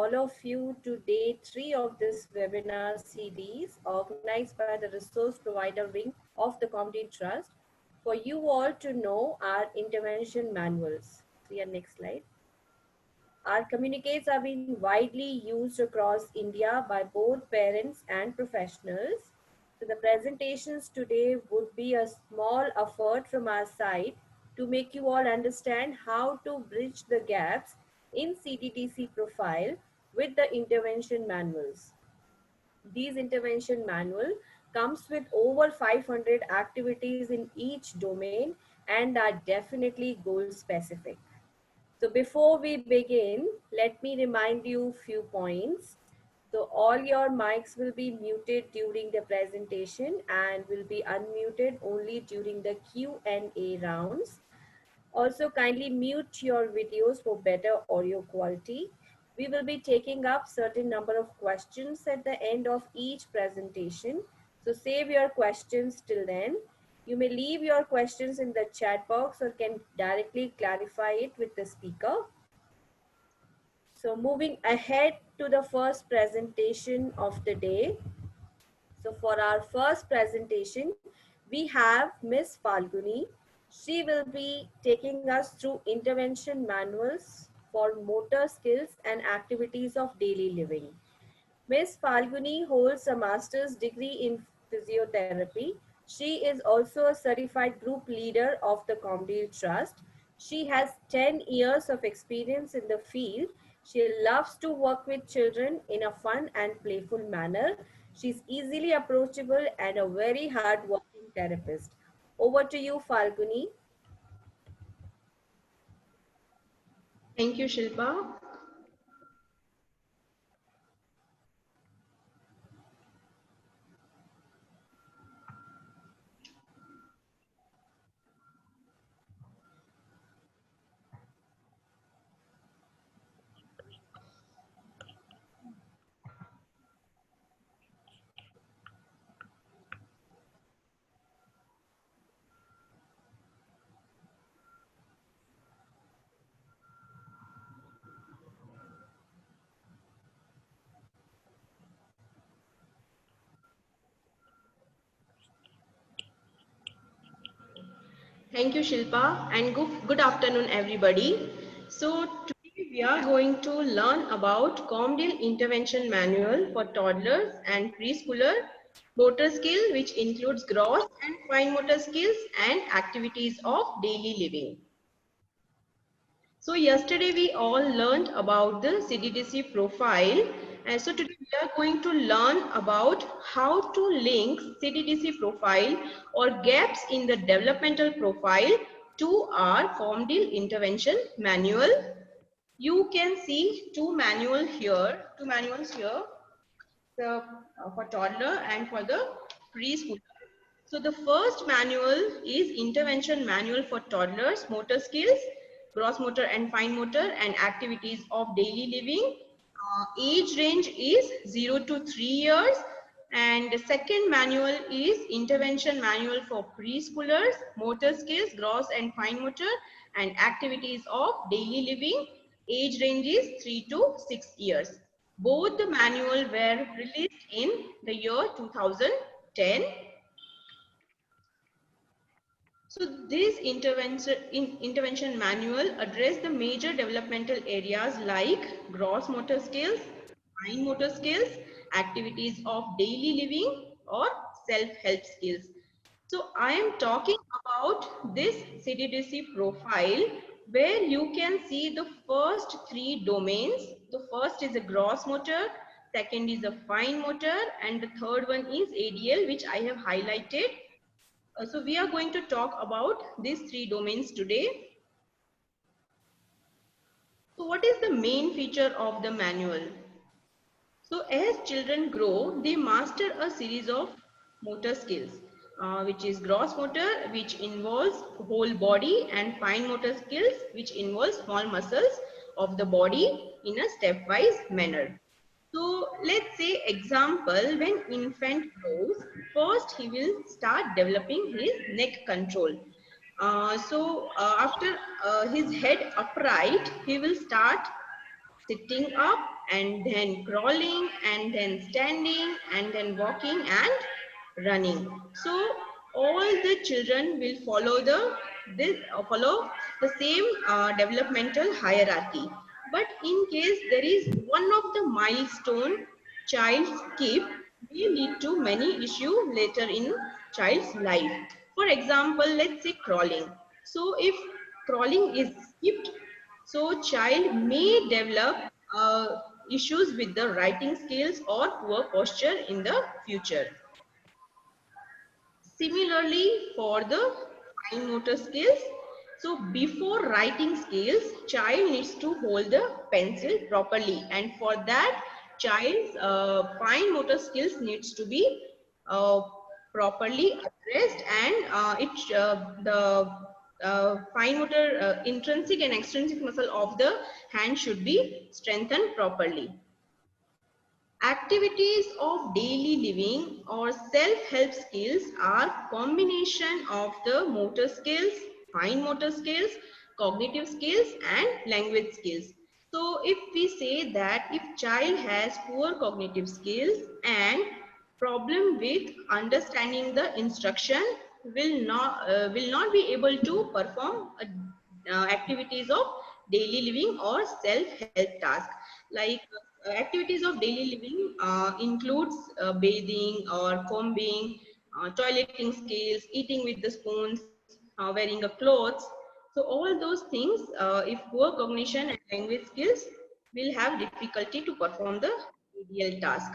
all of you to day 3 of this webinar series organized by the Resource Provider Wing of the Comedy Trust for you all to know our intervention manuals. See your next slide. Our communicates are being widely used across India by both parents and professionals. So the presentations today would be a small effort from our side to make you all understand how to bridge the gaps in CDDC profile with the intervention manuals. These intervention manual comes with over 500 activities in each domain and are definitely goal specific. So before we begin, let me remind you few points. So all your mics will be muted during the presentation and will be unmuted only during the Q&A rounds. Also kindly mute your videos for better audio quality. We will be taking up certain number of questions at the end of each presentation. So save your questions till then. You may leave your questions in the chat box or can directly clarify it with the speaker. So moving ahead to the first presentation of the day. So for our first presentation, we have Miss Falguni. She will be taking us through intervention manuals for motor skills and activities of daily living. Ms. Falguni holds a master's degree in physiotherapy. She is also a certified group leader of the Comedy Trust. She has 10 years of experience in the field. She loves to work with children in a fun and playful manner. She's easily approachable and a very hard-working therapist. Over to you, Falguni. Thank you, Shilpa. Thank you, Shilpa, and good afternoon, everybody. So today we are going to learn about Comdale Intervention Manual for toddlers and preschooler motor skill, which includes gross and fine motor skills and activities of daily living. So yesterday we all learned about the CDDC profile, and so today we are going to learn about how to link CDDC profile or gaps in the developmental profile to our Comdale intervention manual. You can see two manuals here, for toddler and for the preschooler. So the first manual is intervention manual for toddlers, motor skills, gross motor and fine motor and activities of daily living. Age range is 0 to 3 years. And the second manual is intervention manual for preschoolers, motor skills, gross and fine motor and activities of daily living. Age range is 3 to 6 years. Both the manual were released in the year 2010. So this intervention manual address the major developmental areas like gross motor skills, fine motor skills, activities of daily living or self-help skills. So I am talking about this CDDC profile where you can see the first three domains. The first is a gross motor, second is a fine motor, and the third one is ADL, which I have highlighted. So we are going to talk about these three domains today. So what is the main feature of the manual? So as children grow, they master a series of motor skills, which is gross motor, which involves whole body, and fine motor skills, which involves small muscles of the body in a stepwise manner. So let's say example, when infant grows, first he will start developing his neck control. After his head upright, he will start sitting up and then crawling, and then standing, and then walking and running. So all the children will follow the same developmental hierarchy. But in case there is one of the milestone child skip, may lead to many issues later in child's life. For example, let's say crawling. So if crawling is skipped, so child may develop issues with the writing skills or poor posture in the future. Similarly, for the fine motor skills, so before writing skills, child needs to hold the pencil properly, and for that, child's fine motor skills needs to be uh, properly addressed, and the fine motor intrinsic and extrinsic muscle of the hand should be strengthened properly. Activities of daily living or self-help skills are combination of the motor skills, fine motor skills, cognitive skills and language skills. So if we say that if child has poor cognitive skills and problem with understanding the instruction, will not be able to perform activities of daily living or self-help task. Like activities of daily living includes bathing or combing, toileting skills, eating with the spoons, wearing a clothes. So all those things, if poor cognition and language skills, will have difficulty to perform the remedial task.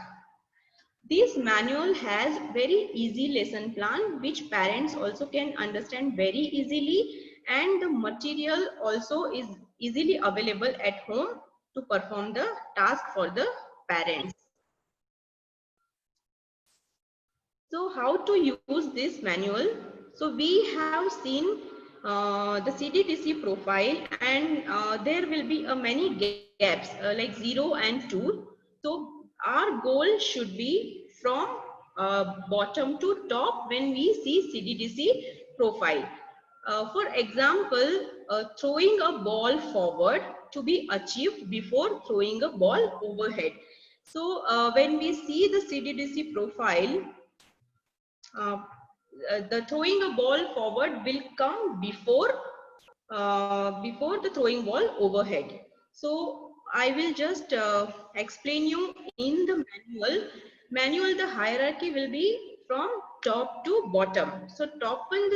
This manual has very easy lesson plan which parents also can understand very easily, and the material also is easily available at home to perform the task for the parents. So how to use this manual? So we have seen the CDTC profile, and there will be many gaps like 0 and 2. So our goal should be from bottom to top when we see CDTC profile. For example, throwing a ball forward to be achieved before throwing a ball overhead. So when we see the CDTC profile, uh, the throwing a ball forward will come before the throwing ball overhead. So I will just explain you in the manual the hierarchy will be from top to bottom. So top one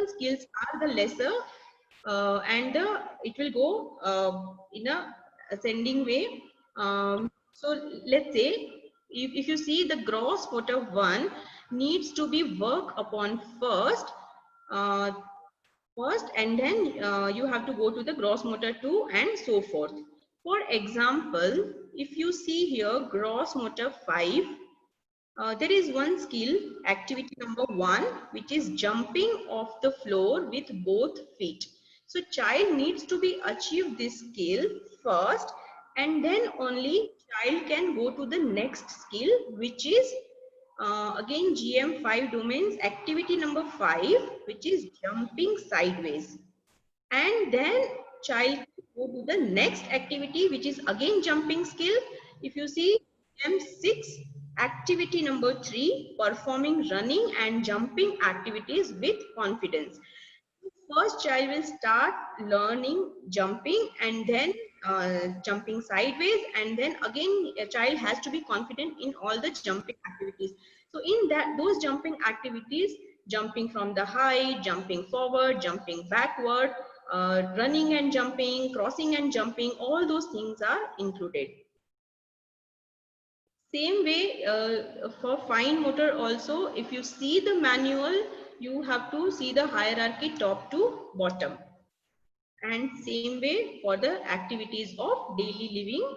skills are the lesser, and it will go in a ascending way. So let's say if you see the gross motor 1 needs to be worked upon uh, first, and then you have to go to the gross motor 2 and so forth. For example, if you see here gross motor 5, there is one skill, activity number 1, which is jumping off the floor with both feet. So child needs to be achieve this skill first, and then only child can go to the next skill, which is again GM5 domains activity number 5, which is jumping sideways. And then child go to the next activity, which is again jumping skill. If you see M6 activity number 3, performing running and jumping activities with confidence. First child will start learning jumping, and then jumping sideways, and then again a child has to be confident in all the jumping activities. So in that those jumping activities, jumping from the height, jumping forward, jumping backward, running and jumping, crossing and jumping, all those things are included. Same way for fine motor also, if you see the manual, you have to see the hierarchy top to bottom. And same way for the activities of daily living.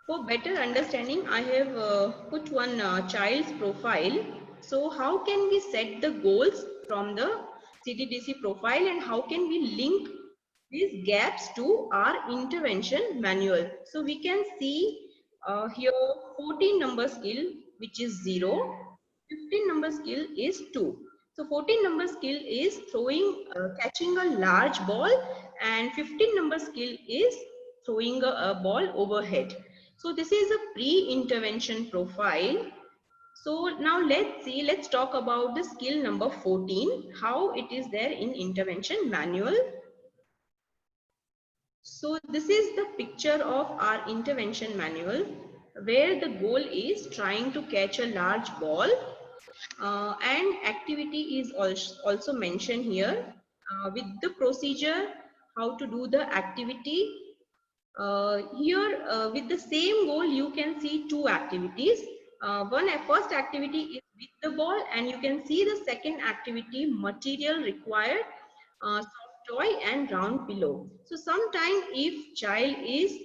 For better understanding, I have put one child's profile. So how can we set the goals from the CDTC profile, and how can we link these gaps to our intervention manual? So we can see here 14 number skill, which is 0, 15 number skill is 2. So 14 number skill is catching a large ball, and 15 number skill is throwing a ball overhead. So this is a pre-intervention profile. So now let's talk about the skill number 14, how it is there in intervention manual. So this is the picture of our intervention manual, where the goal is trying to catch a large ball, and activity is also mentioned here, with the procedure, how to do the activity. Here with the same goal you can see two activities. First activity is with the ball, and you can see the second activity, material required, soft toy and round pillow. So sometime if child is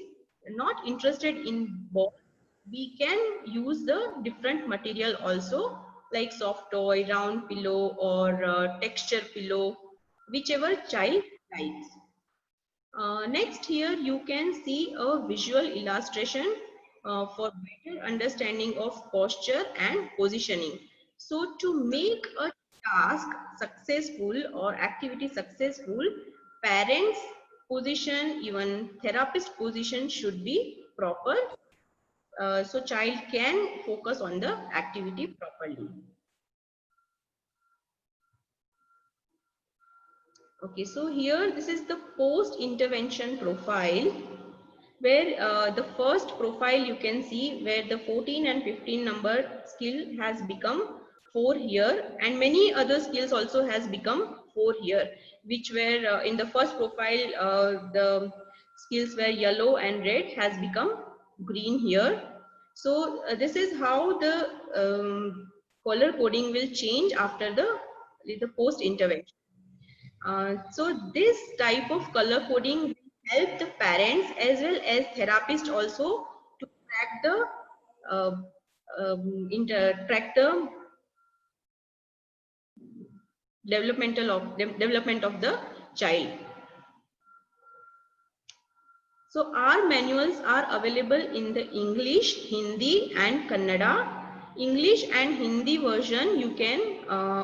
not interested in ball, we can use the different material also, like soft toy, round pillow, or texture pillow, whichever child likes. Next, here you can see a visual illustration for better understanding of posture and positioning. So to make a task successful or activity successful, parents position, even therapist position should be proper, so child can focus on the activity properly. Okay, so here this is the post intervention profile, where the first profile you can see where the 14 and 15 number skill has become 4 here, and many other skills also has become 4 here, which were in the first profile the skills were yellow and red has become green here. So this is how the color coding will change after the post intervention. So this type of color coding will help the parents as well as therapists also to track the track the development of the child. So our manuals are available in the English, Hindi and Kannada. English and Hindi version you can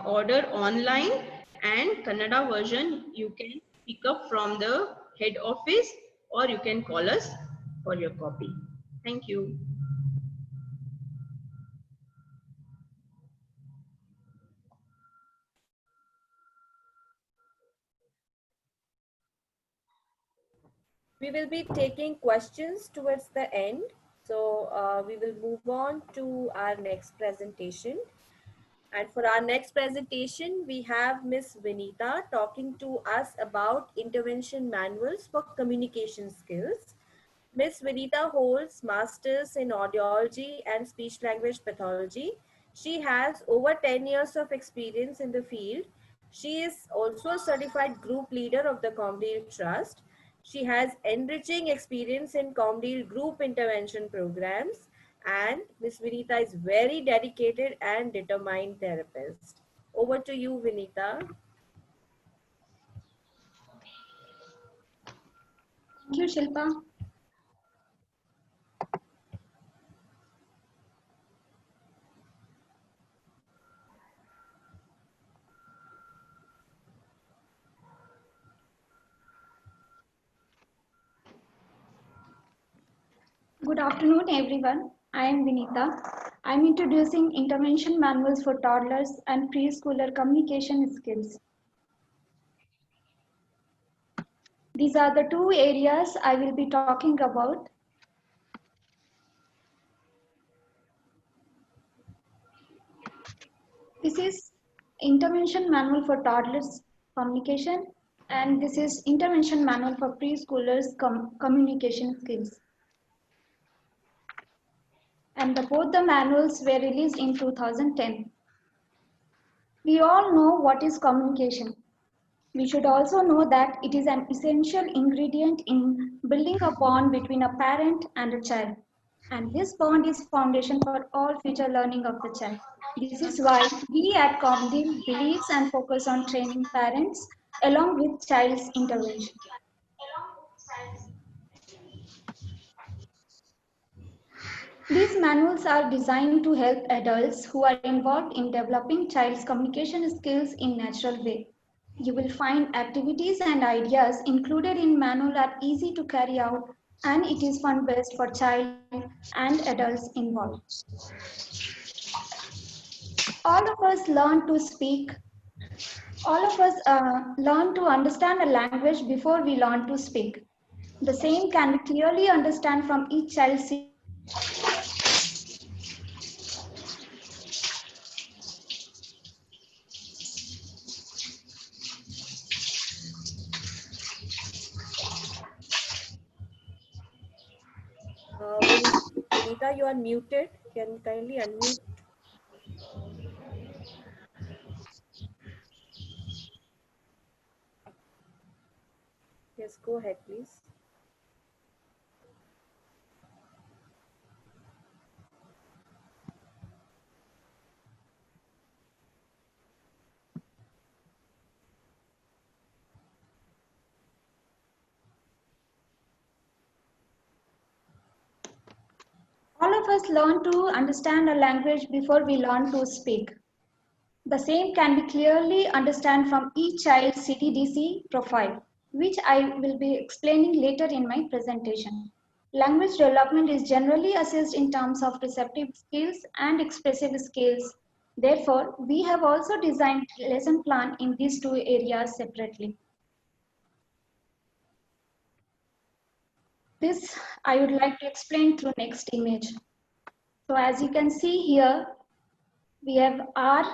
order online, and Kannada version you can pick up from the head office, or you can call us for your copy. Thank you. We will be taking questions towards the end. So we will move on to our next presentation. And for our next presentation, we have Ms. Vinita talking to us about intervention manuals for communication skills. Ms. Vinita holds Masters in Audiology and Speech Language Pathology. She has over 10 years of experience in the field. She is also a certified group leader of the Comdeal Trust. She has enriching experience in Comdeal group intervention programs, and Ms. Vinita is very dedicated and determined therapist. Over to you, Vinita. Thank you, Shilpa. Good afternoon, everyone. I am Vinita. I am introducing intervention manuals for toddlers and preschooler communication skills. These are the two areas I will be talking about. This is intervention manual for toddlers communication, and this is intervention manual for preschoolers communication skills. And both the manuals were released in 2010. We all know what is communication. We should also know that it is an essential ingredient in building a bond between a parent and a child. And this bond is foundation for all future learning of the child. This is why we at Comdeal believes and focus on training parents along with child's intervention. These manuals are designed to help adults who are involved in developing child's communication skills in natural way. You will find activities and ideas included in manual are easy to carry out and it is fun-based for child and adults involved. All of us learn to speak. All of us learn to understand a language before we learn to speak. The same can be clearly understand from each child's. Vinita, you are muted. Can you kindly unmute? Yes, go ahead, please. All of us learn to understand a language before we learn to speak. The same can be clearly understand from each child's CTDC profile, which I will be explaining later in my presentation. Language development is generally assessed in terms of receptive skills and expressive skills. Therefore, we have also designed lesson plan in these two areas separately. This I would like to explain through next image. So as you can see here, we have R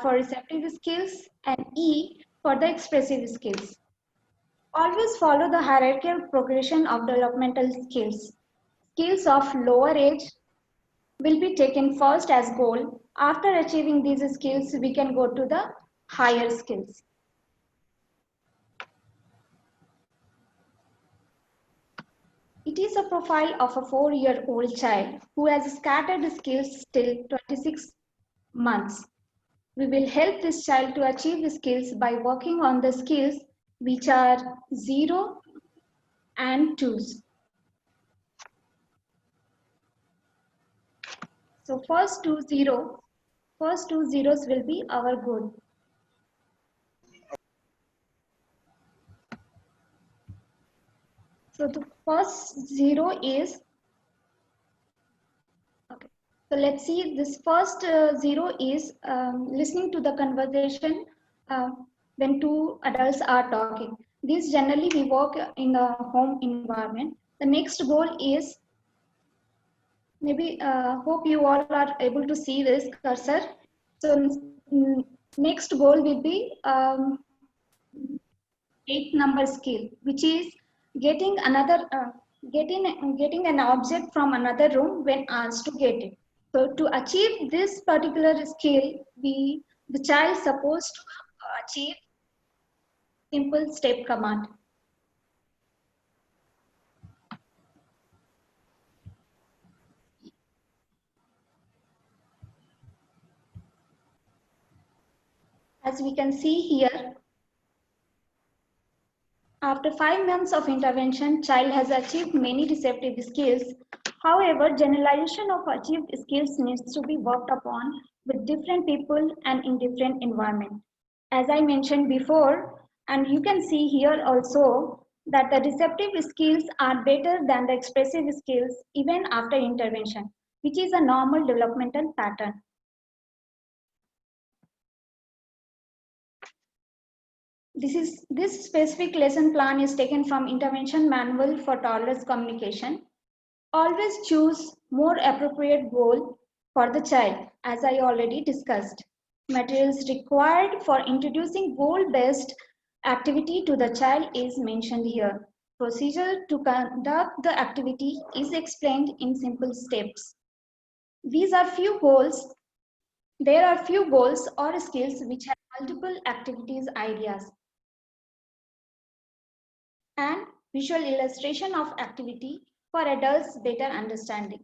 for receptive skills, and E for the expressive skills. Always follow the hierarchical progression of developmental skills. Skills of lower age will be taken first as goal. After achieving these skills, we can go to the higher skills. It is a profile of a 4-year-old child who has scattered skills till 26 months. We will help this child to achieve skills by working on the skills which are 0 and 2s. So first two zeros will be our goal. So the first 0 is, okay. So let's see, this first 0 is listening to the conversation when two adults are talking. This generally we work in the home environment. The next goal is, maybe hope you all are able to see this cursor. So next goal will be 8-number skill, which is getting another getting an object from another room when asked to get it. So to achieve this particular skill, the child is supposed to achieve simple step command. As we can see here, after 5 months of intervention, child has achieved many receptive skills. However, generalization of achieved skills needs to be worked upon with different people and in different environment. As I mentioned before, and you can see here also, that the receptive skills are better than the expressive skills even after intervention, which is a normal developmental pattern. This specific lesson plan is taken from Intervention Manual for Toddlers Communication. Always choose more appropriate goal for the child, as I already discussed. Materials required for introducing goal-based activity to the child is mentioned here. Procedure to conduct the activity is explained in simple steps. These are few goals. There are few goals or skills which have multiple activities ideas, and visual illustration of activity for adults' better understanding.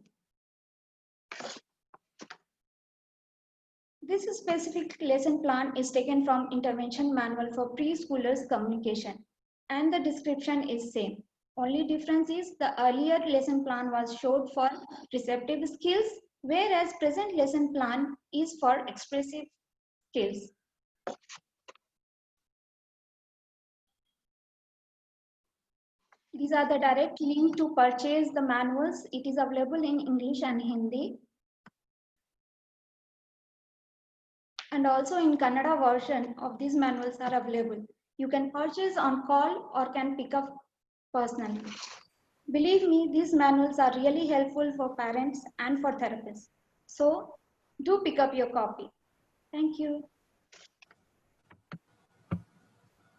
This specific lesson plan is taken from Intervention Manual for Preschoolers Communication, and the description is same. Only difference is the earlier lesson plan was showed for receptive skills, whereas present lesson plan is for expressive skills. These are the direct link to purchase the manuals. It is available in English and Hindi. And also in Kannada version of these manuals are available. You can purchase on call or can pick up personally. Believe me, these manuals are really helpful for parents and for therapists. So do pick up your copy. Thank you.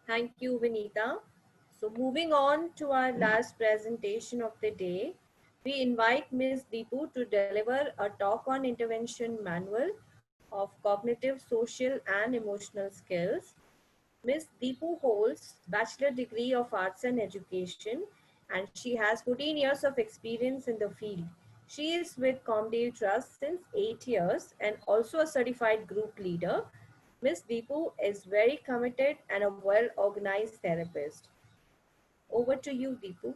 Thank you, Vinita. So moving on to our last presentation of the day, we invite Ms. Deepu to deliver a talk on intervention manual of cognitive, social and emotional skills. Ms. Deepu holds Bachelor degree of Arts and Education and she has 14 years of experience in the field. She is with Comdale Trust since 8 years and also a certified group leader. Ms. Deepu is very committed and a well-organized therapist. Over to you, Deepu.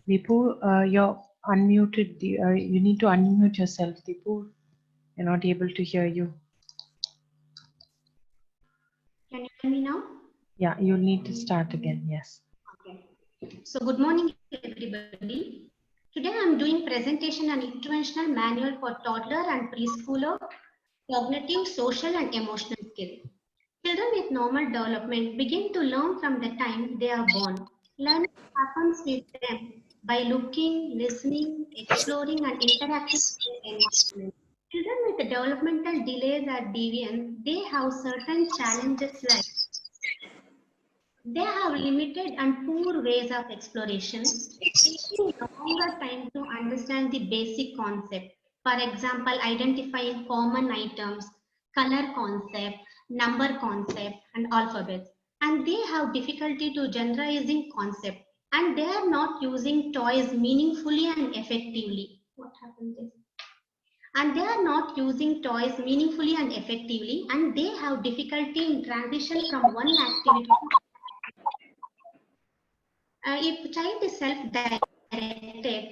Deepu, you're unmuted. You need to unmute yourself, Deepu. You're not able to hear you. Can you hear me now? Yeah, you'll need to start again. Yes. Okay. So good morning, everybody. Today I'm doing presentation on interventional manual for toddler and preschooler cognitive, social and emotional skill. Children with normal development begin to learn from the time they are born. Learning happens with them by looking, listening, exploring and interacting with their environment. Children with developmental delays or deviance, they have certain challenges like they have limited and poor ways of exploration, taking longer time to understand the basic concept. For example, identifying common items, color concept, number concept, and alphabets. And they have difficulty to generalizing concept. And they are not using toys meaningfully and effectively. What happened there? And they are not using toys meaningfully and effectively, and they have difficulty in transition from one activity to if a child is self-directed,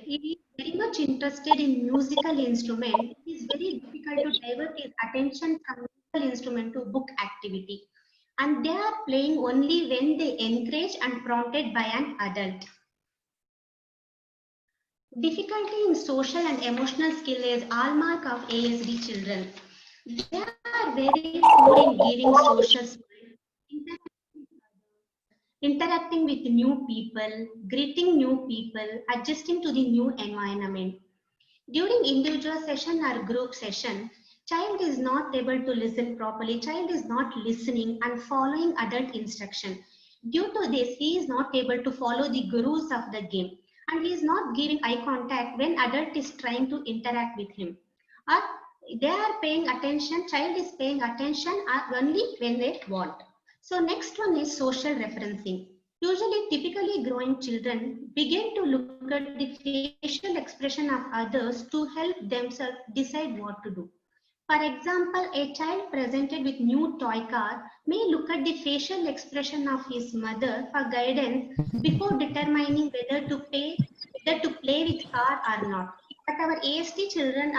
he is very much interested in musical instrument. It is very difficult to divert his attention from musical instrument to book activity. And they are playing only when they encourage and prompted by an adult. Difficulty in social and emotional skill is hallmark of ASD children. They are very poor in giving social skills, interacting with new people, greeting new people, adjusting to the new environment. During individual session or group session, child is not able to listen properly, child is not listening and following adult instruction. Due to this, he is not able to follow the rules of the game and he is not giving eye contact when adult is trying to interact with him. Or they are paying attention, child is paying attention only when they want. So next one is social referencing. Usually, typically growing children begin to look at the facial expression of others to help themselves decide what to do. For example, a child presented with new toy car may look at the facial expression of his mother for guidance before determining whether to play with car or not. But our ASD children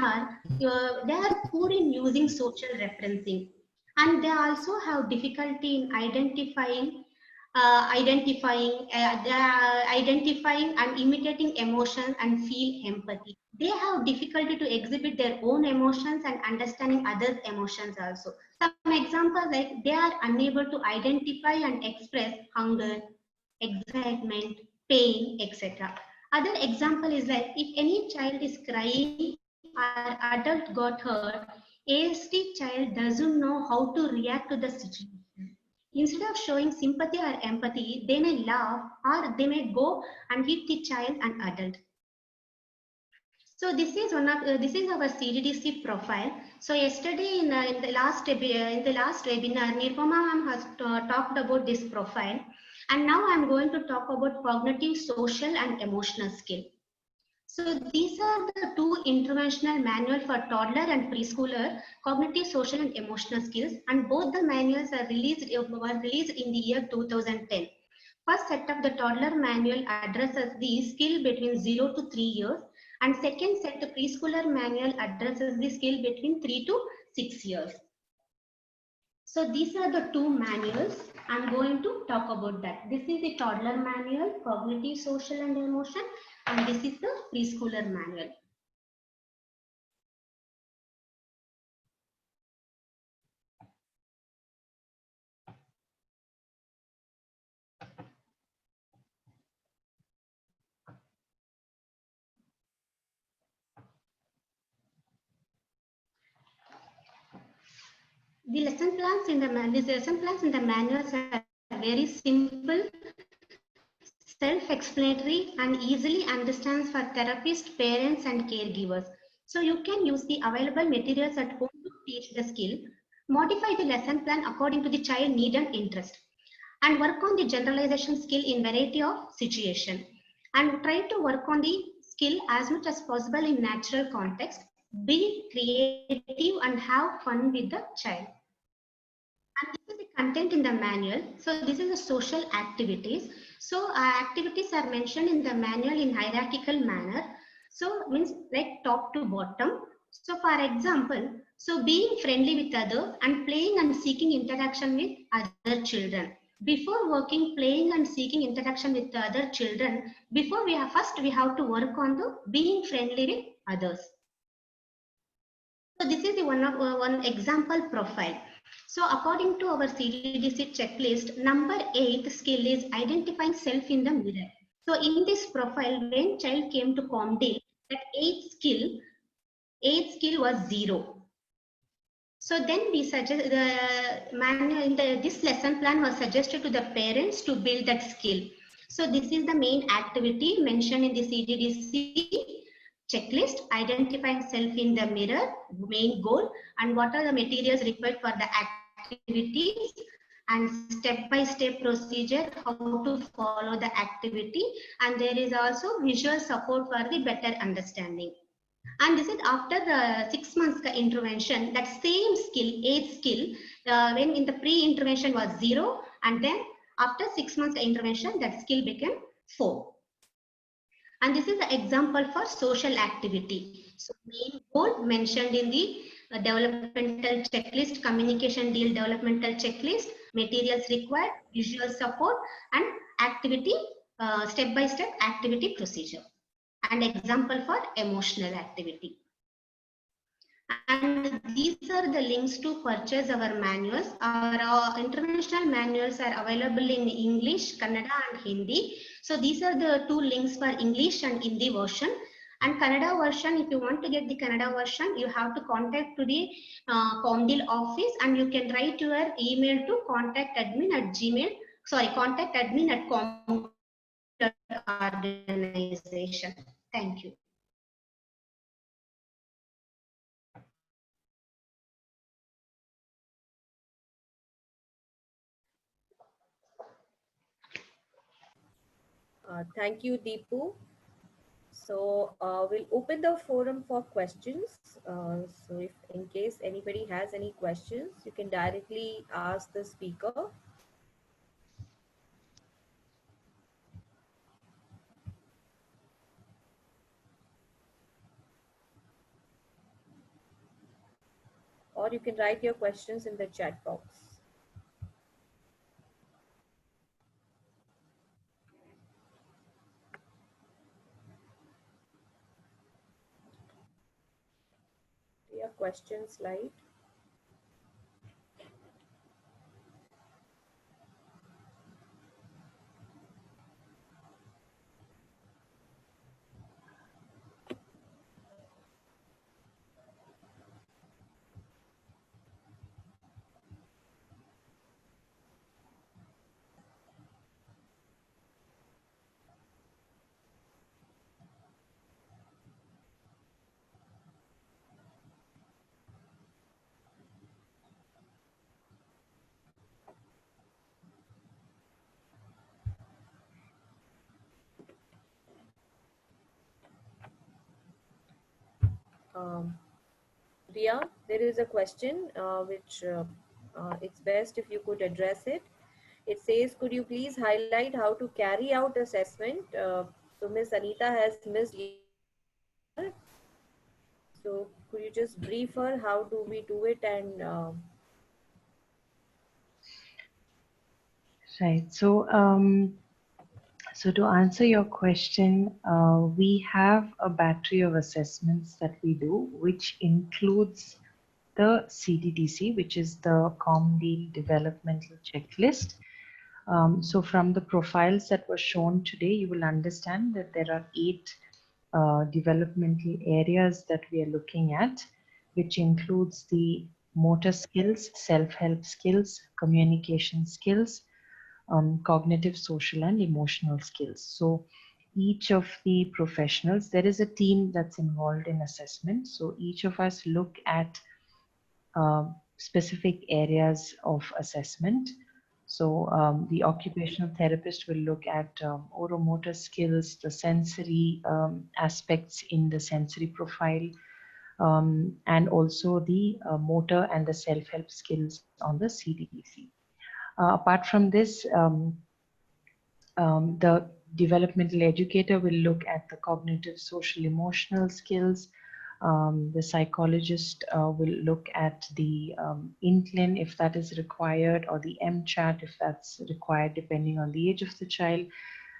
they are poor in using social referencing, and they also have difficulty in identifying and imitating emotions and feel empathy. They have difficulty to exhibit their own emotions and understanding others' emotions also. Some examples like they are unable to identify and express hunger, excitement, pain, etc. Other example is like if any child is crying or adult got hurt, ASD child doesn't know how to react to the situation. Instead of showing sympathy or empathy, they may laugh or they may go and hit the child and adult. So this is this is our CDDC profile. So yesterday in the last webinar, Nirupama ma'am has talked about this profile, and now I am going to talk about cognitive, social, and emotional skill. So these are the two interventional manual for toddler and preschooler, cognitive, social, and emotional skills, and both the manuals are were released in the year 2010. First set of the toddler manual addresses the skill between 0 to 3 years, and second set the preschooler manual addresses the skill between 3 to 6 years. So these are the two manuals. I'm going to talk about that. This is the toddler manual, cognitive, social, and emotion, and this is the preschooler manual. The lesson plans in the manuals are very simple, self-explanatory, and easily understands for therapists, parents, and caregivers. So you can use the available materials at home to teach the skill, modify the lesson plan according to the child need and interest, and work on the generalization skill in variety of situation, and try to work on the skill as much as possible in natural context. Be creative and have fun with the child. And this is the content in the manual. So this is the social activities. So activities are mentioned in the manual in hierarchical manner. So means like top to bottom. So for example, so being friendly with others and playing and seeking interaction with other children. Before working, playing and seeking interaction with the other children, before we have to work on the being friendly with others. So this is the one example profile. So according to our CDDC checklist, number 8 skill is identifying self in the mirror. So in this profile, when child came to COMDIL, that 8th skill was 0. So then we suggest the manual in this lesson plan was suggested to the parents to build that skill. So this is the main activity mentioned in the CDDC checklist: identifying self in the mirror, main goal, and what are the materials required for the activities, and step-by-step procedure how to follow the activity, and there is also visual support for the better understanding. And this is after the 6 months intervention, that same skill, 8th skill, when in the pre-intervention was 0, and then after 6 months intervention, that skill became 4. And this is the example for social activity. So main goal mentioned in the developmental checklist, communication deal developmental checklist, materials required, visual support, and activity, step-by-step activity procedure. And example for emotional activity. And these are the links to purchase our manuals. Our international manuals are available in English, Kannada, and Hindi. So these are the two links for English and Hindi version. And Kannada version, if you want to get the Kannada version, you have to contact to the COMDIL office, and you can write your email to contactadmin@com organization. Thank you. Thank you, Deepu. So we'll open the forum for questions. So if in case anybody has any questions, you can directly ask the speaker. Or you can write your questions in the chat box. Your question slide. Ria, there is a question which it's best if you could address it. It says, could you please highlight how to carry out assessment? So Miss Anita has missed yesterday. So could you just brief her how do we do it and Right. So to answer your question, we have a battery of assessments that we do, which includes the CDDC, which is the ComDeal Developmental Checklist. So from the profiles that were shown today, you will understand that there are 8 developmental areas that we are looking at, which includes the motor skills, self-help skills, communication skills, cognitive, social, and emotional skills. So each of the professionals, there is a team that's involved in assessment. So each of us look at specific areas of assessment. So the occupational therapist will look at oromotor skills, the sensory aspects in the sensory profile, and also the motor and the self-help skills on the CDDC. Apart from this, the developmental educator will look at the cognitive, social, emotional skills. The psychologist will look at the INCLIN if that is required, or the MCHAT if that's required, depending on the age of the child.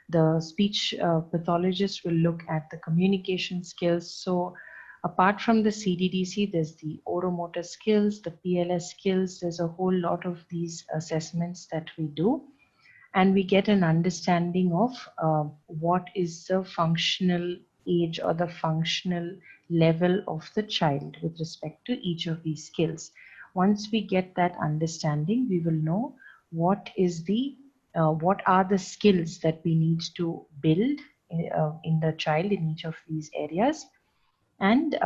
The speech pathologist will look at the communication skills. So apart from the CDDC, there's the oromotor skills, the PLS skills. There's a whole lot of these assessments that we do. And we get an understanding of what is the functional age or the functional level of the child with respect to each of these skills. Once we get that understanding, we will know what are the skills that we need to build in the child in each of these areas. And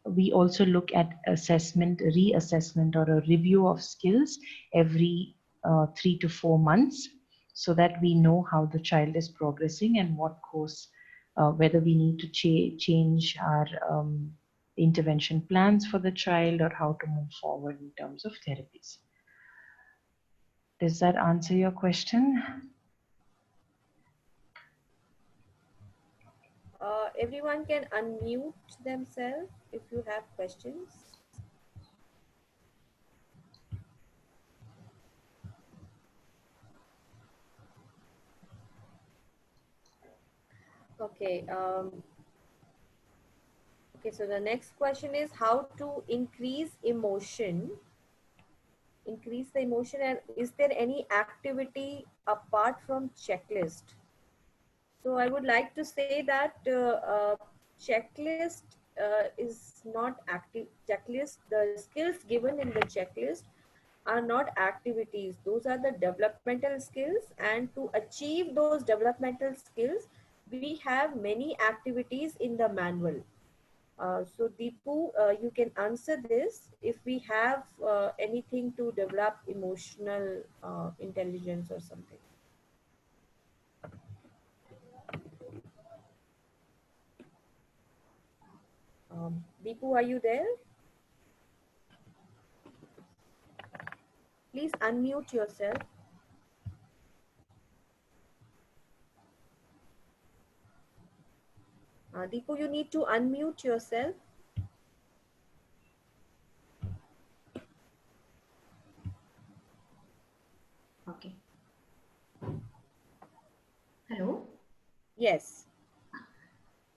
we also look at assessment, reassessment, or a review of skills every 3 to 4 months, so that we know how the child is progressing and what course, whether we need to change our intervention plans for the child, or how to move forward in terms of therapies. Does that answer your question? everyone can unmute themselves if you have questions. Okay. Okay, so the next question is how to increase emotion. Increase the emotion, and is there any activity apart from checklist? So I would like to say that checklist is not active. Checklist, the skills given in the checklist are not activities. Those are the developmental skills, and to achieve those developmental skills, we have many activities in the manual. So Deepu, you can answer this if we have anything to develop emotional intelligence or something. Deepu, are you there? Please unmute yourself. Deepu, you need to unmute yourself. Okay. Hello. Yes.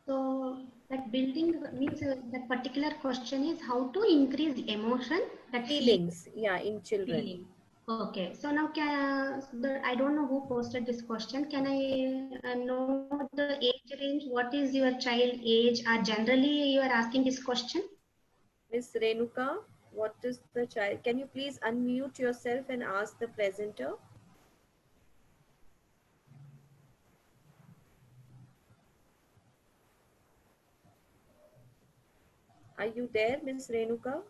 So that building means that particular question is how to increase emotion, that Feelings, yeah, in children. feeling. Okay. So now I don't know who posted this question. Can I know the age range? What is your child age? Generally you are asking this question? Miss Renuka, what is the child? Can you please unmute yourself and ask the presenter? Are you there, Miss Renuka?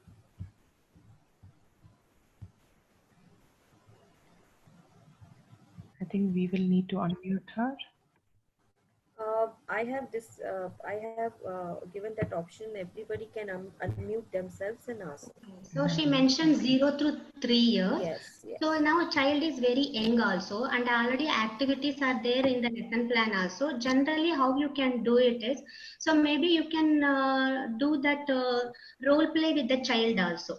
I think we will need to unmute her. I have given that option. Everybody can unmute themselves and ask. So she mentioned 0 to 3 years. Yes, yes. So now child is very young also, and already activities are there in the lesson plan also. Generally, how you can do it is, so maybe you can do that role play with the child also.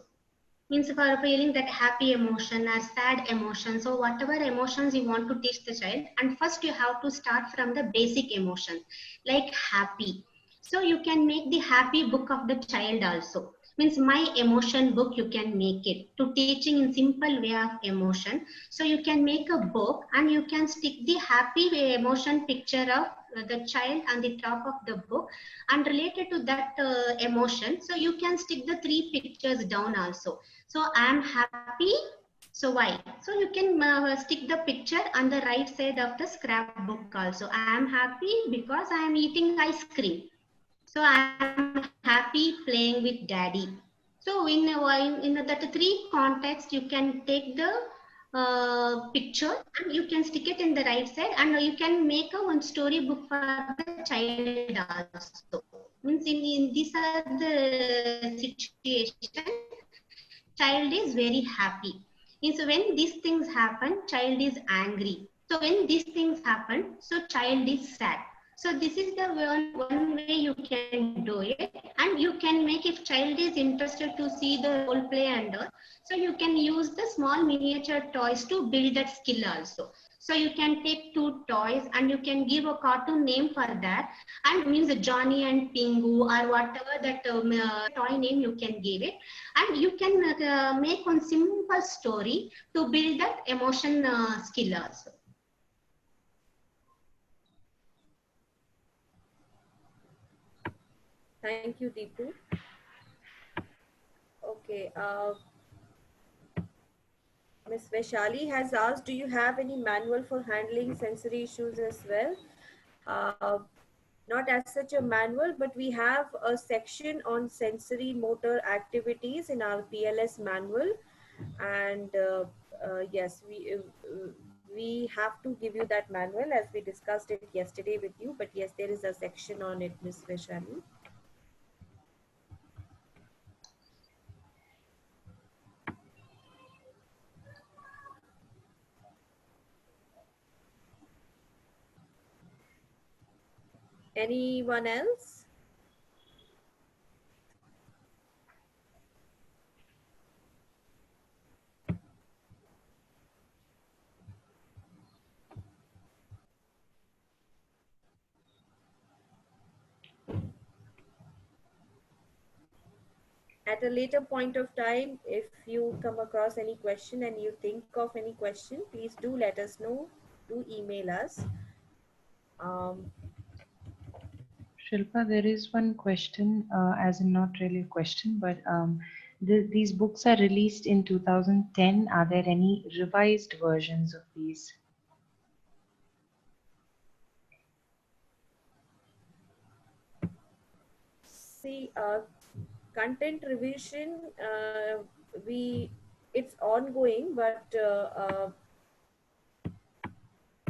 Means for feeling that happy emotion or sad emotion. So whatever emotions you want to teach the child, and first you have to start from the basic emotion, like happy. So you can make the happy book of the child also. Means my emotion book you can make it to teaching in simple way of emotion. So you can make a book and you can stick the happy emotion picture of the child on the top of the book, and related to that emotion, so you can stick the three pictures down also. So I am happy. So why? So you can stick the picture on the right side of the scrapbook also. I am happy because I am eating ice cream. So I am happy playing with daddy. So in that three context, you can take the picture and you can stick it in the right side, and you can make a one storybook for the child also. Means in these are the situation, child is very happy. Means when these things happen, child is angry. So when these things happen, so child is sad. So this is the one way you can do it, and you can make, if child is interested to see the role play and all, so you can use the small miniature toys to build that skill also. So you can take two toys and you can give a cartoon name for that, and means Johnny and Pingu or whatever that toy name you can give it, and you can make one simple story to build that emotion skill also. Thank you, Deepu. Okay. Ms. Vaishali has asked, do you have any manual for handling sensory issues as well? Uh, Not as such a manual, but we have a section on sensory motor activities in our PLS manual. And yes, we have to give you that manual as we discussed it yesterday with you. But yes, there is a section on it, Ms. Vaishali. Anyone else? At a later point of time, if you come across any question and you think of any question, please do let us know. Do email us. Um, Shilpa, there is one question, as in not really a question, but these books are released in 2010. Are there any revised versions of these? See, content revision, we it's ongoing, but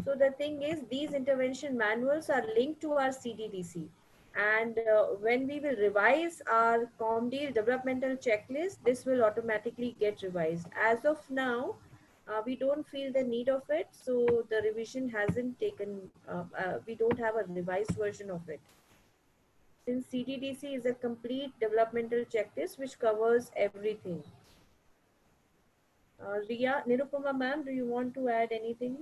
so the thing is, these intervention manuals are linked to our CDDC. And when we will revise our COMDEAL developmental checklist, this will automatically get revised. As of now, we don't feel the need of it. So the revision hasn't taken, we don't have a revised version of it. Since CDDC is a complete developmental checklist which covers everything. Ria, Nirupama ma'am, do you want to add anything?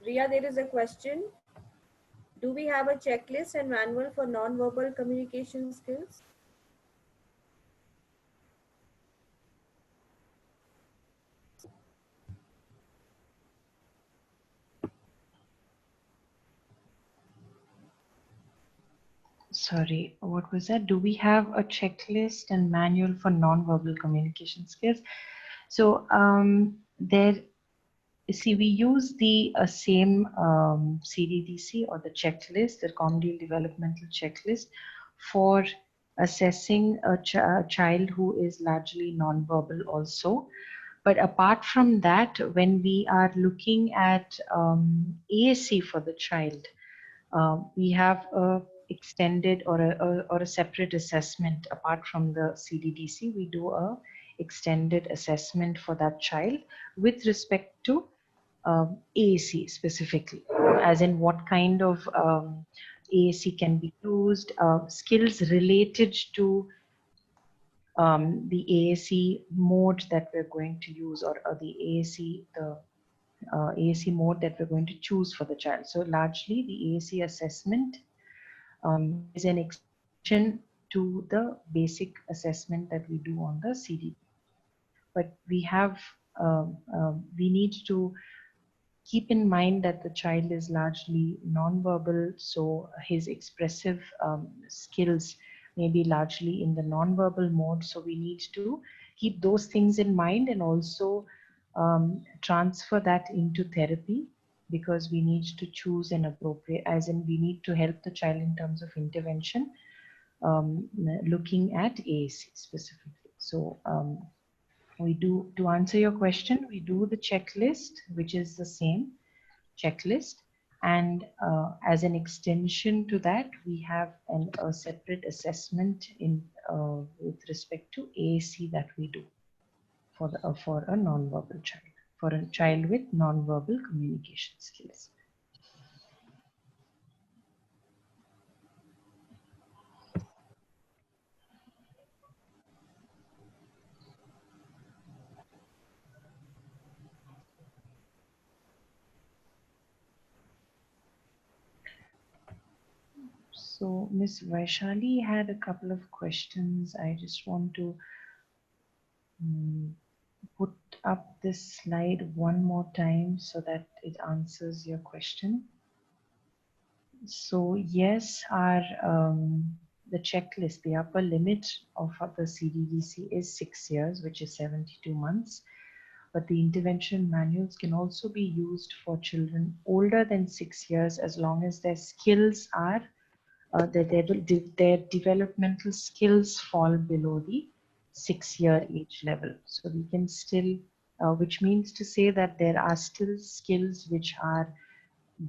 Priya, there is a question. Do we have a checklist and manual for non-verbal communication skills? Sorry, what was that? Do we have a checklist and manual for non-verbal communication skills? So there, see, we use the same CDDC or the checklist, the Commonwealth Developmental Checklist, for assessing a child who is largely non-verbal also. But apart from that, when we are looking at ASC for the child, we have a extended or a separate assessment. Apart from the CDDC, we do a extended assessment for that child with respect to AAC specifically, as in what kind of AAC can be used, skills related to the AAC mode that we're going to use, or the AAC mode that we're going to choose for the child. So largely the AAC assessment is an extension to the basic assessment that we do on the CD. But we have, we need to keep in mind that the child is largely non-verbal, so his expressive skills may be largely in the non-verbal mode. So we need to keep those things in mind and also transfer that into therapy, because we need to choose an appropriate, as in we need to help the child in terms of intervention, looking at AAC specifically. So we do, to answer your question, we do the checklist, which is the same checklist. And as an extension to that, we have a separate assessment in with respect to AAC that we do for a non-verbal child, for a child with non-verbal communication skills. So Ms. Vaishali had a couple of questions. I just want to put up this slide one more time so that it answers your question. So yes, our the checklist, the upper limit of the CDDC is 6 years, which is 72 months. But the intervention manuals can also be used for children older than 6 years, as long as their skills are their developmental skills fall below the 6-year age level. So we can still, which means to say that there are still skills which are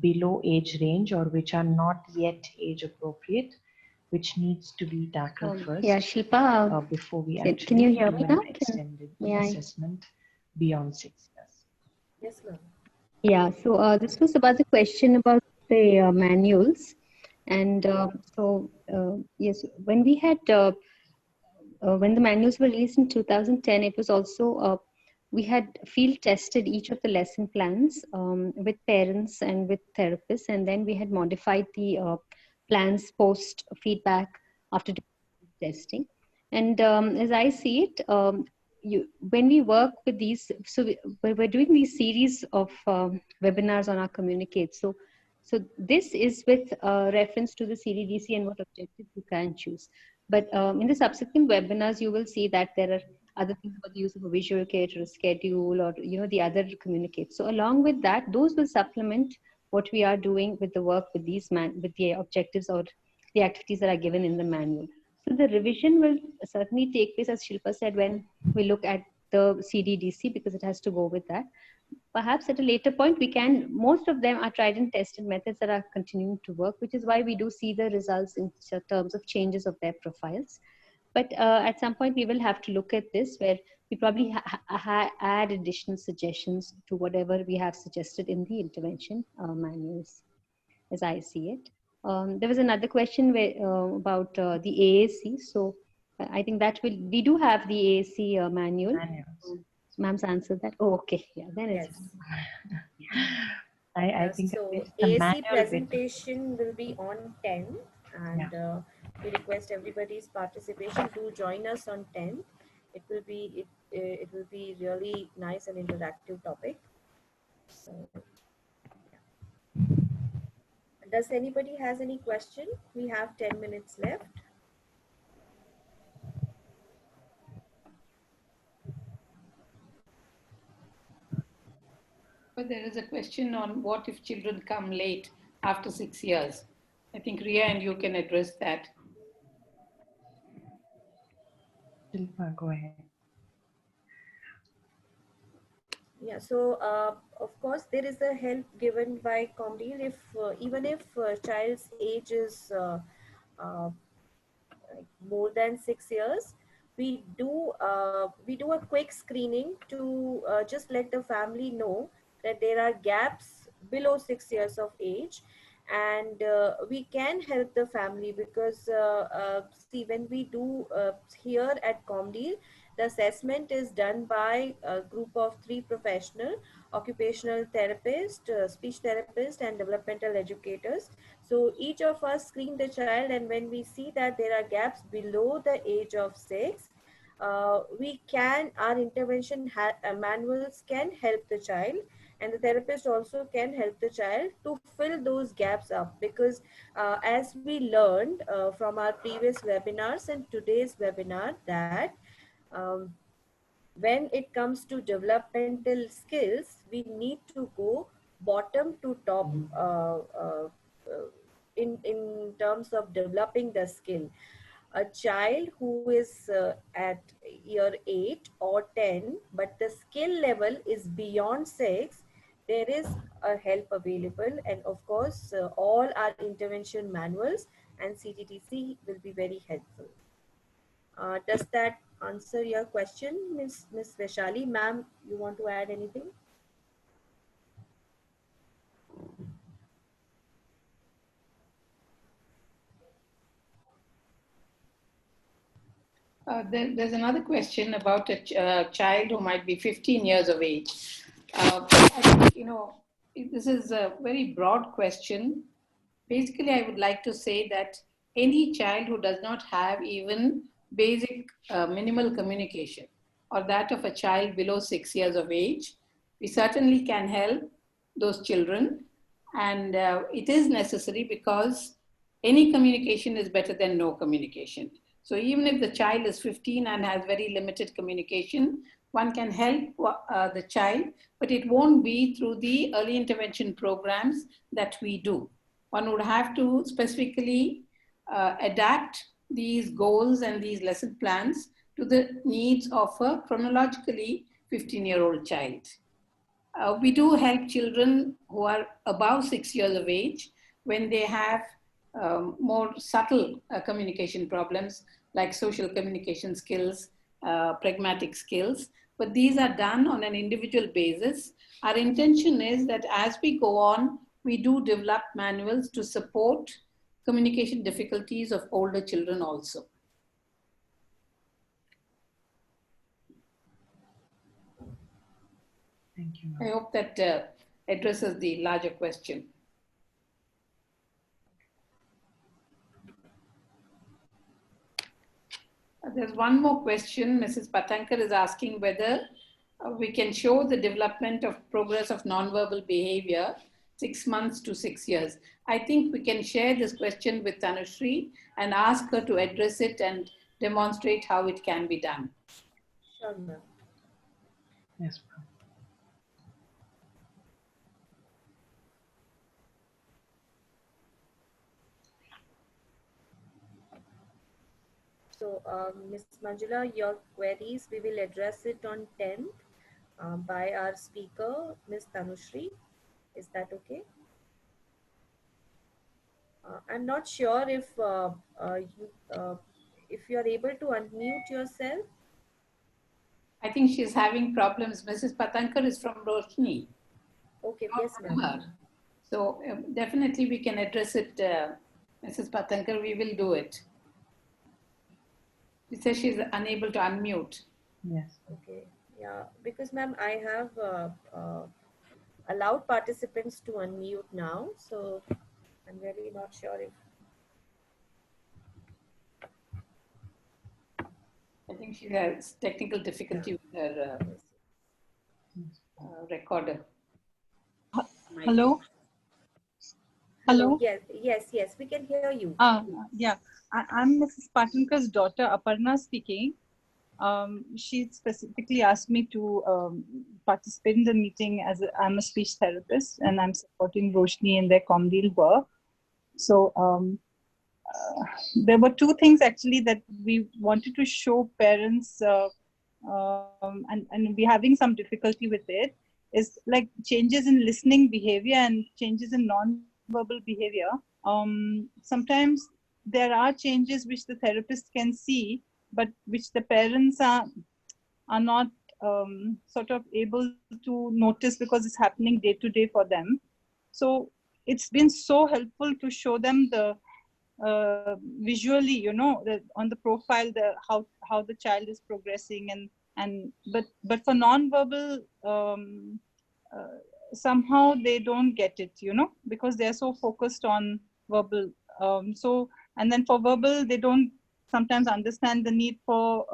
below age range or which are not yet age appropriate, which needs to be tackled first. Yeah, Shilpa, before we can actually you hear do me an now? extended May I? assessment beyond 6 years. Yes, ma'am. Yeah, so this was about the question about the manuals. And yes, when we had, when the manuals were released in 2010, it was also, we had field tested each of the lesson plans with parents and with therapists. And then we had modified the plans post feedback after testing. And as I see it, when we work with these, so we're doing these series of webinars on our Communicate. So this is with reference to the CDDC and what objectives you can choose. But in the subsequent webinars, you will see that there are other things about the use of a visual kit or a schedule, or the other Communicate. So along with that, those will supplement what we are doing with the work with these with the objectives or the activities that are given in the manual. So the revision will certainly take place, as Shilpa said, when we look at the CDDC, because it has to go with that. Perhaps at a later point, we can, most of them are tried and tested methods that are continuing to work, which is why we do see the results in terms of changes of their profiles. But at some point, we will have to look at this, where we probably add additional suggestions to whatever we have suggested in the intervention manuals, as I see it. There was another question where, about the AAC. So I think that we do have the AAC manual. Ma'am's answered that. Oh, okay. Yeah, then it's. Yes. I think I So missed the ASC manual bit. presentation will be on 10th, Yeah. and we request everybody's participation. Do join us on 10th. It will be really nice and interactive topic. So, does anybody has any question? We have 10 minutes left. But there is a question on what if children come late after 6 years. I think Ria and you can address that. Shilpa, go ahead. Yeah, so of course there is a help given by Comdeal if even if child's age is uh, like more than 6 years, we do a quick screening to just let the family know that there are gaps below 6 years of age, and we can help the family because see, when we do here at Comdeal, the assessment is done by a group of three professional: occupational therapist, speech therapist, and developmental educators. So each of us screen the child, and when we see that there are gaps below the age of 6, our intervention manuals can help the child, and the therapist also can help the child to fill those gaps up, because as we learned from our previous webinars and today's webinar that um, when it comes to developmental skills, we need to go bottom to top in terms of developing the skill. A child who is at year 8 or 10, but the skill level is beyond 6, there is a help available, and of course all our intervention manuals and CTTC will be very helpful. Does that answer your question, Miss Vaishali? Ma'am, you want to add anything? There's another question about a child who might be 15 years of age. I think, this is a very broad question. Basically, I would like to say that any child who does not have even basic minimal communication, or that of a child below 6 years of age, we certainly can help those children. And it is necessary because any communication is better than no communication. So even if the child is 15 and has very limited communication, one can help the child, but it won't be through the early intervention programs that we do. One would have to specifically adapt these goals and these lesson plans to the needs of a chronologically 15-year-old child. We do help children who are above 6 years of age when they have more subtle communication problems like social communication skills, pragmatic skills, but these are done on an individual basis. Our intention is that as we go on, we do develop manuals to support communication difficulties of older children also. Thank you. I hope that addresses the larger question. There's one more question. Mrs. Patankar is asking whether we can show the development of progress of nonverbal behavior 6 months to 6 years. I think we can share this question with Tanushree and ask her to address it and demonstrate how it can be done. Sure, ma'am. Yes, ma'am. So, Ms. Manjula, your queries, we will address it on 10th by our speaker, Ms. Tanushree. Is that okay? I'm not sure if you're able to unmute yourself. I think she's having problems. Mrs. Patankar is from Roshni. Okay, yes, ma'am. So definitely we can address it, Mrs. Patankar, we will do it. She says she's unable to unmute. Yes. Okay, yeah, because ma'am, allowed participants to unmute now. So I'm really not sure if. I think she has technical difficulty with her recorder. Hello. Hello. Hello. Yes, we can hear you. Yeah, I'm Mrs. Patankar's daughter, Aparna speaking. She specifically asked me to participate in the meeting as I'm a speech therapist and I'm supporting Roshni in their ComDeal work. So there were two things actually that we wanted to show parents and we're having some difficulty with it, is like changes in listening behavior and changes in non-verbal behavior. Sometimes there are changes which the therapist can see, but which the parents are not sort of able to notice because it's happening day to day for them. So it's been so helpful to show them the visually, you know, on the profile, how the child is progressing, but for non-verbal, somehow they don't get it, you know, because they're so focused on verbal. So, and then for verbal, they don't sometimes understand the need for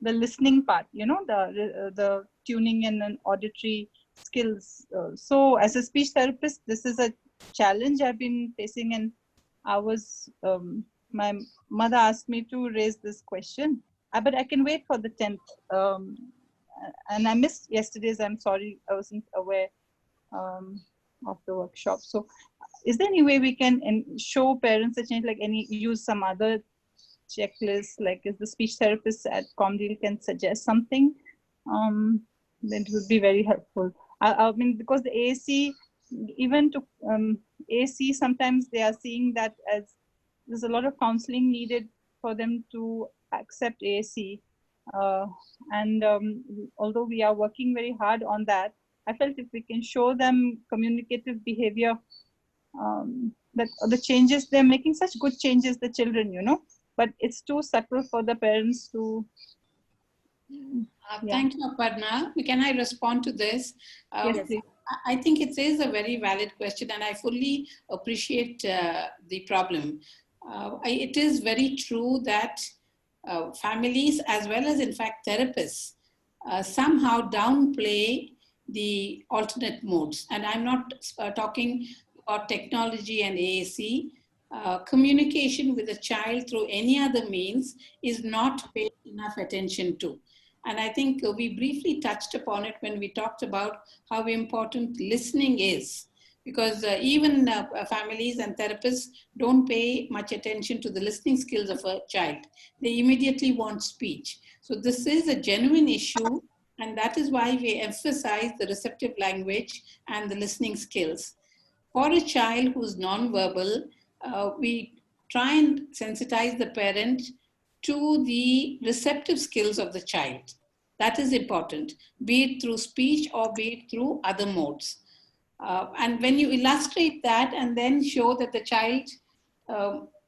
the listening part, you know, the tuning in and auditory skills. So as a speech therapist, this is a challenge I've been facing, and I was, my mother asked me to raise this question, but I can wait for the 10th. And I missed yesterday's, I'm sorry, I wasn't aware of the workshop. So is there any way we can show parents a change, like use some other checklist, like if the speech therapist at ComDeal can suggest something, then it would be very helpful. I mean, because the AAC, even to AAC, sometimes they are seeing that as there's a lot of counseling needed for them to accept AAC. And although we are working very hard on that, I felt if we can show them communicative behavior, that the changes, they're making such good changes, the children, you know, but it's too subtle for the parents to. Thank you, Aparna. Can I respond to this? Yes, please. I think it is a very valid question, and I fully appreciate the problem. It is very true that families, as well as in fact therapists, somehow downplay the alternate modes. And I'm not talking about technology and AAC. Communication with a child through any other means is not paid enough attention to. And I think we briefly touched upon it when we talked about how important listening is, because even families and therapists don't pay much attention to the listening skills of a child. They immediately want speech. So this is a genuine issue, and that is why we emphasize the receptive language and the listening skills. For a child who's nonverbal, we try and sensitize the parent to the receptive skills of the child. That is important, be it through speech or be it through other modes. And when you illustrate that and then show that the child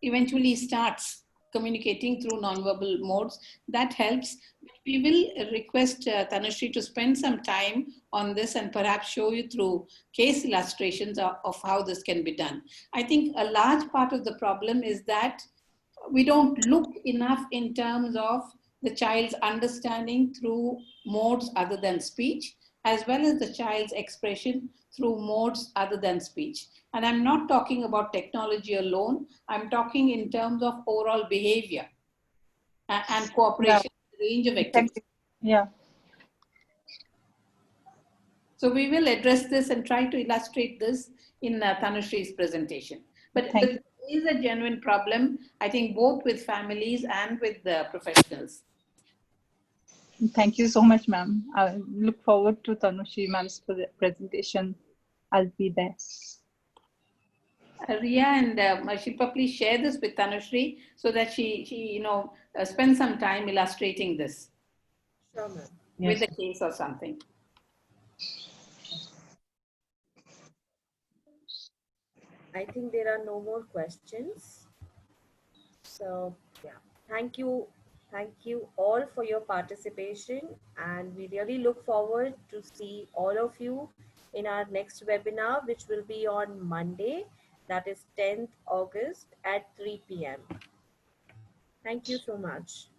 eventually starts communicating through nonverbal modes, that helps. We will request Tanushree to spend some time on this and perhaps show you through case illustrations of how this can be done. I think a large part of the problem is that we don't look enough in terms of the child's understanding through modes other than speech, as well as the child's expression through modes other than speech. And I'm not talking about technology alone. I'm talking in terms of overall behavior and cooperation, range of activities. Yeah. So we will address this and try to illustrate this in Tanushree's presentation. But it is a genuine problem, I think, both with families and with the professionals. Thank you so much, ma'am. I look forward to Tanushree ma'am's presentation. I'll be there. Ria and Shilpa, please share this with Tanushree so that she spend some time illustrating this. Sure, ma'am. With a case or something. I think there are no more questions. So yeah, thank you all for your participation, and we really look forward to see all of you in our next webinar, which will be on Monday, that is 10th August at 3 p.m. Thank you so much.